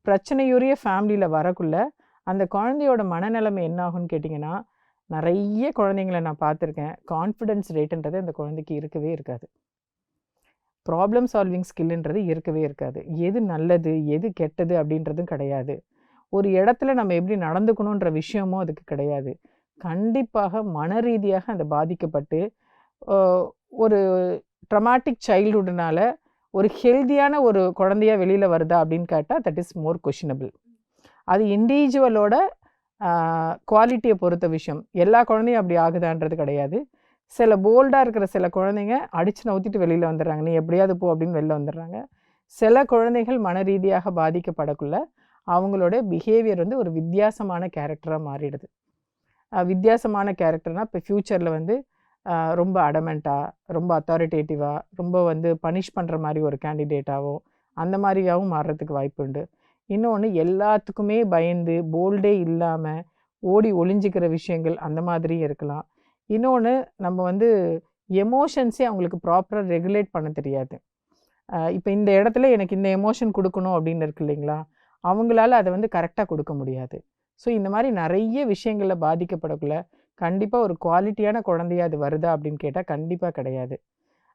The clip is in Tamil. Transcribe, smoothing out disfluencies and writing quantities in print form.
பிரச்சனையுரிய ஃபேமிலியில் வரக்குள்ள அந்த குழந்தையோட மனநிலைமை என்ன ஆகும்னு கேட்டிங்கன்னா, நிறைய குழந்தைங்கள நான் பார்த்துருக்கேன். கான்ஃபிடென்ஸ் ரேட்டுன்றது அந்த குழந்தைக்கு இருக்கவே இருக்காது. ப்ராப்ளம் சால்விங் ஸ்கில்லுன்றது இருக்கவே இருக்காது. எது நல்லது எது கெட்டது அப்படின்றதும் கிடையாது. ஒரு இடத்துல நம்ம எப்படி நடந்துக்கணுன்ற விஷயமும் அதுக்கு கிடையாது. கண்டிப்பாக மன ரீதியாக அந்த பாதிக்கப்பட்டு ஒரு ட்ரமாட்டிக் சைல்டுஹுட்னால ஒரு ஹெல்தியான ஒரு குழந்தையா வெளியில் வருதா அப்படின்னு கேட்டால் தட் இஸ் மோர் கொஷினபிள். அது இண்டிவிஜுவலோட குவாலிட்டியை பொறுத்த விஷயம். எல்லா குழந்தையும் அப்படி ஆகுதான்றது கிடையாது. சில போல்டாக இருக்கிற சில குழந்தைங்க அடித்து நவுத்திட்டு வெளியில் வந்துடுறாங்க, நீ எப்படியாவது போ அப்படின்னு வெளில வந்துடுறாங்க. சில குழந்தைகள் மன ரீதியாக பாதிக்கப்படக்குள்ள அவங்களோட பிஹேவியர் வந்து ஒரு வித்தியாசமான கேரக்டராக மாறிடுது. வித்தியாசமான கேரக்டர்னால் இப்போ ஃப்யூச்சரில் வந்து ரொம்ப அடமெண்ட்டாக, ரொம்ப அத்தாரிட்டேட்டிவாக, ரொம்ப வந்து பனிஷ் பண்ணுற மாதிரி ஒரு கேண்டிடேட்டாவோ அந்த மாதிரியாகவும் மாறுறதுக்கு வாய்ப்பு உண்டு. இன்னொன்று எல்லாத்துக்குமே பயந்து போல்டே இல்லாமல் ஓடி ஒளிஞ்சிக்கிற விஷயங்கள் அந்த மாதிரியும் இருக்கலாம். இன்னொன்று நம்ம வந்து எமோஷன்ஸே அவங்களுக்கு ப்ராப்பராக ரெகுலேட் பண்ண தெரியாது. இப்போ இந்த இடத்துல எனக்கு இந்த எமோஷன் கொடுக்கணும் அப்படின்னு இருக்கு இல்லைங்களா, அவங்களால அதை வந்து கரெக்டாக கொடுக்க முடியாது. ஸோ இந்த மாதிரி நிறைய விஷயங்களில் பாதிக்கப்படக்குள்ள கண்டிப்பாக ஒரு குவாலிட்டியான குழந்தையா அது வருதா அப்படின்னு கேட்டால் கண்டிப்பாக கிடையாது.